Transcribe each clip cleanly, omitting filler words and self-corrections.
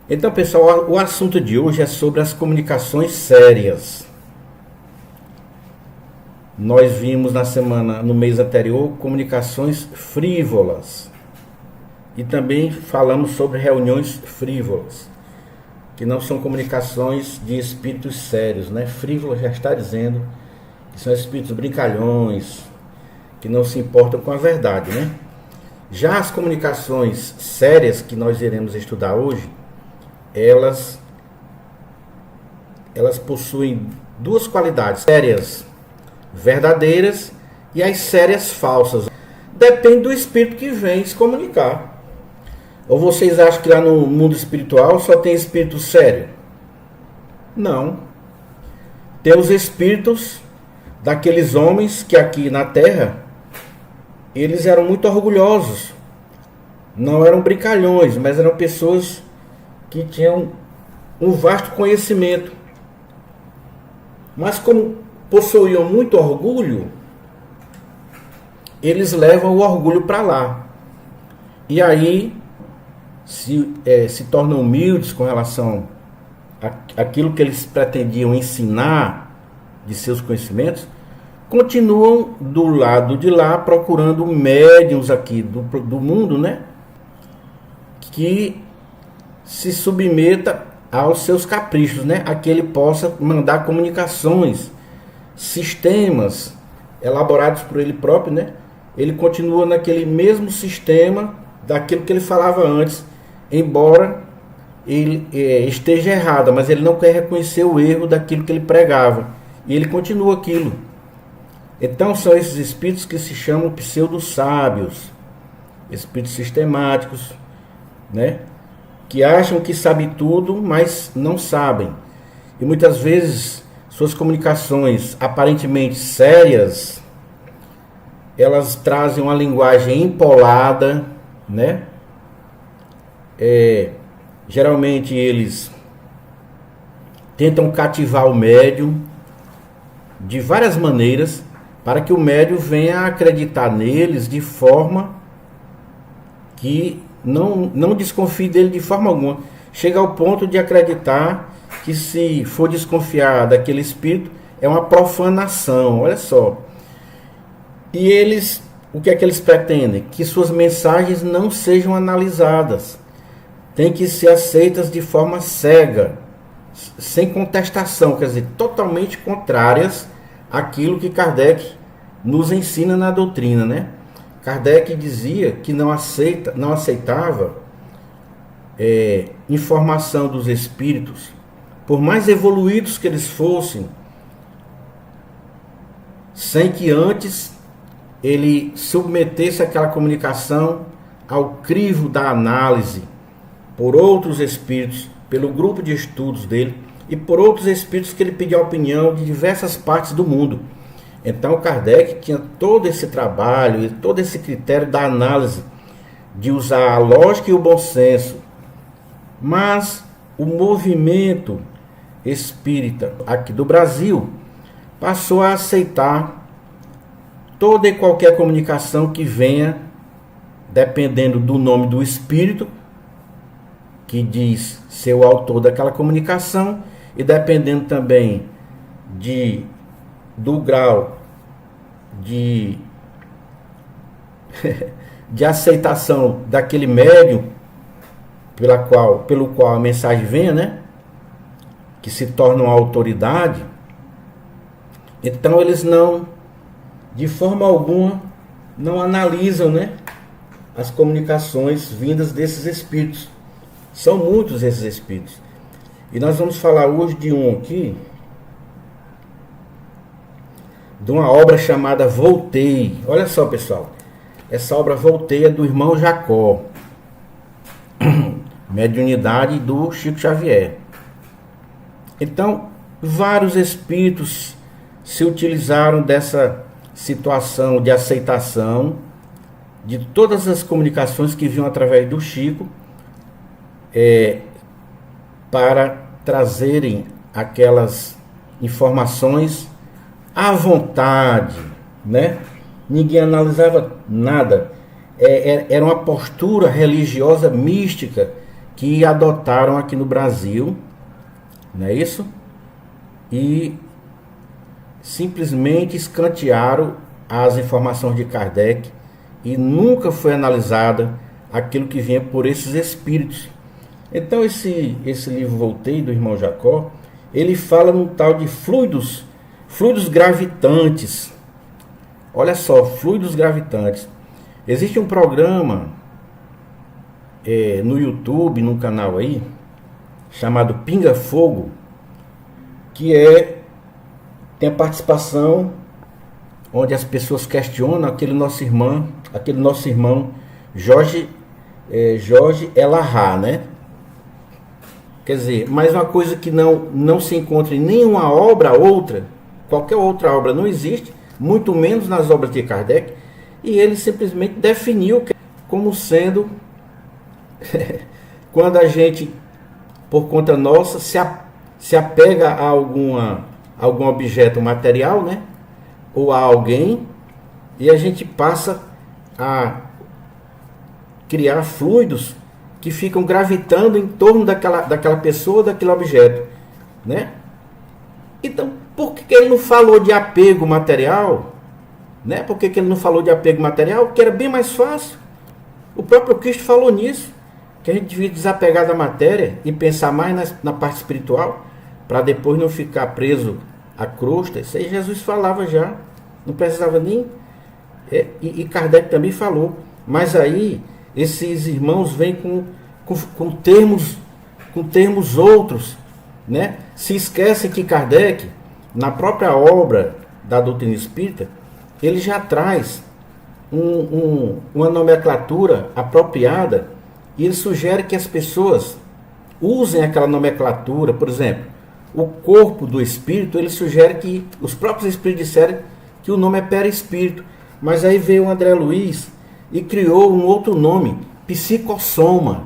Então, pessoal, o assunto de hoje é sobre as comunicações sérias. Nós vimos no mês anterior, comunicações frívolas. E também falamos sobre reuniões frívolas, que não são comunicações de espíritos sérios, né? Frívolo já está dizendo que são espíritos brincalhões, que não se importam com a verdade, né? Já as comunicações sérias que nós iremos estudar hoje, elas possuem duas qualidades: sérias verdadeiras e as sérias falsas. Depende do espírito que vem se comunicar. Ou vocês acham que lá no mundo espiritual só tem espírito sério? Não. Tem os espíritos daqueles homens que aqui na Terra, eles eram muito orgulhosos. Não eram brincalhões, mas eram pessoas que tinham um vasto conhecimento. Mas como possuíam muito orgulho, eles levam o orgulho para lá. E aí se tornam humildes com relação àquilo que eles pretendiam ensinar de seus conhecimentos, continuam do lado de lá procurando médiuns aqui do mundo, né? Que se submeta aos seus caprichos, né? A que ele possa mandar comunicações, sistemas elaborados por ele próprio, né? Ele continua naquele mesmo sistema daquilo que ele falava antes, embora ele esteja errado, mas ele não quer reconhecer o erro daquilo que ele pregava, e ele continua aquilo. Então são esses espíritos que se chamam pseudo-sábios, espíritos sistemáticos, né? Que acham que sabem tudo, mas não sabem. E muitas vezes suas comunicações aparentemente sérias, elas trazem uma linguagem empolada, né? Geralmente eles tentam cativar o médium de várias maneiras, para que o médium venha a acreditar neles de forma que não desconfie dele de forma alguma. Chega ao ponto de acreditar que, se for desconfiar daquele espírito, é uma profanação. Olha só. E eles, o que é que eles pretendem? Que suas mensagens não sejam analisadas. Tem que ser aceitas de forma cega, sem contestação, quer dizer, totalmente contrárias àquilo que Kardec nos ensina na doutrina, né? Kardec dizia que não aceitava informação dos espíritos, por mais evoluídos que eles fossem, sem que antes ele submetesse aquela comunicação ao crivo da análise por outros espíritos, pelo grupo de estudos dele e por outros espíritos que ele pedia opinião de diversas partes do mundo. Então Kardec tinha todo esse trabalho e todo esse critério da análise, de usar a lógica e o bom senso. Mas o movimento espírita aqui do Brasil passou a aceitar toda e qualquer comunicação que venha, dependendo do nome do espírito que diz ser o autor daquela comunicação, e dependendo também do grau de aceitação daquele médium pelo qual a mensagem venha, né? Que se torna uma autoridade. Então eles de forma alguma, não analisam, né, as comunicações vindas desses espíritos. São muitos esses espíritos. E nós vamos falar hoje de um aqui, de uma obra chamada Voltei. Olha só, pessoal. Essa obra Voltei é do irmão Jacó, mediunidade do Chico Xavier. Então, vários espíritos se utilizaram dessa situação de aceitação de todas as comunicações que vinham através do Chico, para trazerem aquelas informações à vontade, né? Ninguém analisava nada. Era uma postura religiosa mística que adotaram aqui no Brasil, não é isso? E simplesmente escantearam as informações de Kardec e nunca foi analisada aquilo que vinha por esses espíritos. Então esse livro Voltei, do irmão Jacó, ele fala num tal de fluidos gravitantes. Olha só, fluidos gravitantes. Existe um programa no YouTube, num canal aí, chamado Pinga Fogo, que tem a participação onde as pessoas questionam aquele nosso irmão Jorge Elahá, né? Quer dizer, mas uma coisa que não se encontra em nenhuma obra outra, qualquer outra obra não existe, muito menos nas obras de Kardec, e ele simplesmente definiu como sendo quando a gente, por conta nossa, se apega a algum objeto material, né? Ou a alguém, e a gente passa a criar fluidos que ficam gravitando em torno daquela pessoa, daquele objeto, né? Então, por que ele não falou de apego material? Né? Por que ele não falou de apego material? Que era bem mais fácil. O próprio Cristo falou nisso, que a gente devia desapegar da matéria e pensar mais na parte espiritual, para depois não ficar preso à crosta. Isso aí Jesus falava já, não precisava nem... E Kardec também falou. Mas aí esses irmãos vêm com termos outros, né? Se esquecem que Kardec, na própria obra da doutrina espírita, ele já traz uma nomenclatura apropriada, e ele sugere que as pessoas usem aquela nomenclatura. Por exemplo, o corpo do espírito, ele sugere que os próprios espíritos disseram que o nome é perispírito, mas aí veio o André Luiz e criou um outro nome, psicossoma.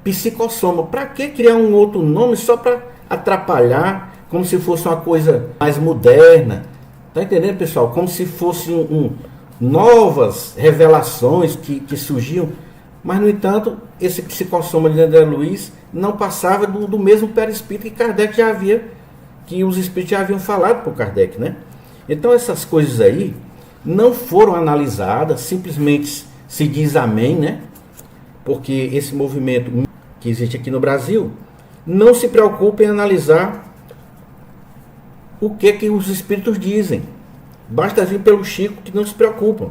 Psicossoma. Para que criar um outro nome só para atrapalhar, como se fosse uma coisa mais moderna? Tá entendendo, pessoal? Como se fossem novas revelações que surgiam. Mas, no entanto, esse psicossoma de André Luiz não passava do mesmo perispírito que Kardec já havia, que os espíritos já haviam falado por Kardec, né? Então, essas coisas aí não foram analisadas, simplesmente se diz amém, né? Porque esse movimento que existe aqui no Brasil não se preocupa em analisar o que os espíritos dizem. Basta vir pelo Chico, que não se preocupam.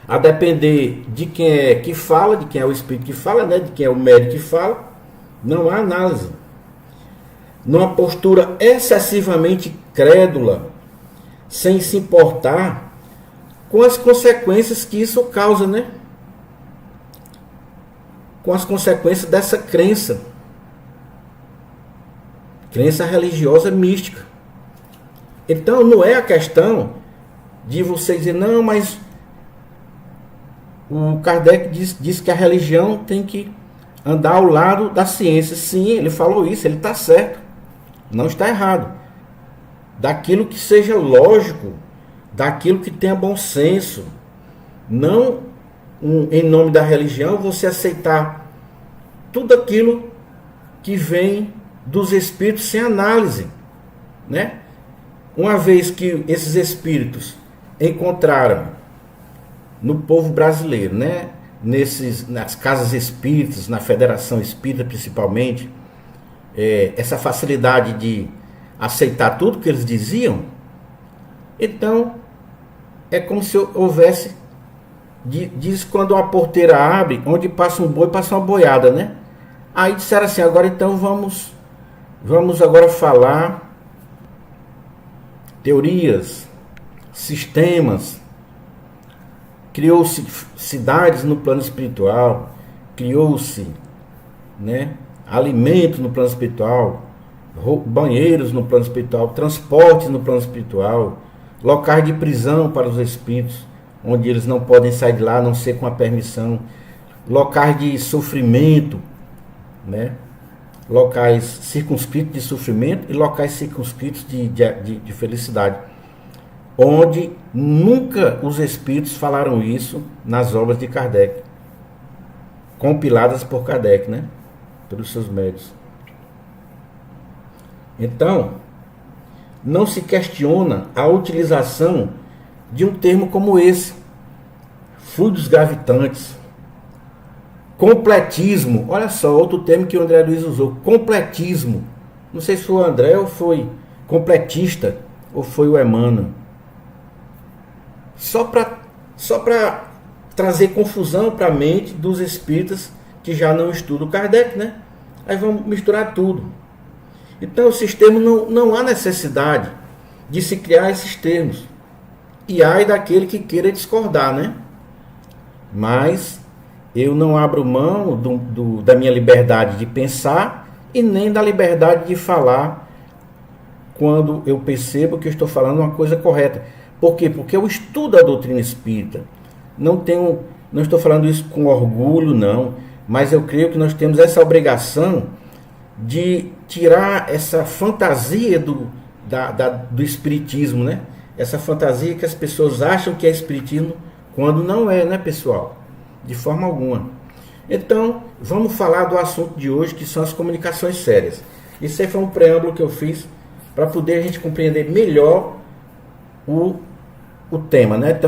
A depender de quem é que fala, de quem é o espírito que fala, né? De quem é o médico que fala, não há análise. Numa postura excessivamente crédula, sem se importar com as consequências que isso causa, né? Com as consequências dessa crença religiosa mística. Então não é a questão de você dizer, não, mas o Kardec diz que a religião tem que andar ao lado da ciência. Sim, ele falou isso, ele está certo, não está errado. Daquilo que seja lógico, daquilo que tenha bom senso. Não, em nome da religião, você aceitar tudo aquilo que vem dos espíritos sem análise, né? Uma vez que esses espíritos encontraram no povo brasileiro, né? Nas casas espíritas, na Federação Espírita principalmente, essa facilidade de aceitar tudo que eles diziam, então é como se houvesse, diz quando uma porteira abre, onde passa um boi, passa uma boiada, né? Aí disseram assim, agora então vamos agora falar teorias, sistemas. Criou-se cidades no plano espiritual, criou-se, né, alimento no plano espiritual, banheiros no plano espiritual, transportes no plano espiritual, locais de prisão para os espíritos, onde eles não podem sair de lá a não ser com a permissão, locais de sofrimento, né, locais circunscritos de sofrimento e locais circunscritos de felicidade, onde nunca os espíritos falaram isso nas obras de Kardec. compiladas por Kardec, né? Pelos seus médios. Então, não se questiona a utilização de um termo como esse, fluidos gravitantes, completismo. Olha só, outro termo que o André Luiz usou, completismo. Não sei se foi o André ou foi completista, ou foi o Emmanuel. Só para trazer confusão para a mente dos espíritas que já não estudam Kardec, né? Aí vamos misturar tudo. Então, esses termos não há necessidade de se criar esses termos. E ai daquele que queira discordar, né? Mas eu não abro mão da minha liberdade de pensar e nem da liberdade de falar quando eu percebo que eu estou falando uma coisa correta. Por quê? Porque eu estudo a doutrina espírita. Não estou falando isso com orgulho, não. Mas eu creio que nós temos essa obrigação de tirar essa fantasia do espiritismo, né? Essa fantasia que as pessoas acham que é espiritismo, quando não é, né, pessoal? De forma alguma. Então, vamos falar do assunto de hoje, que são as comunicações sérias. Isso aí foi um preâmbulo que eu fiz para poder a gente compreender melhor o tema, né? Então,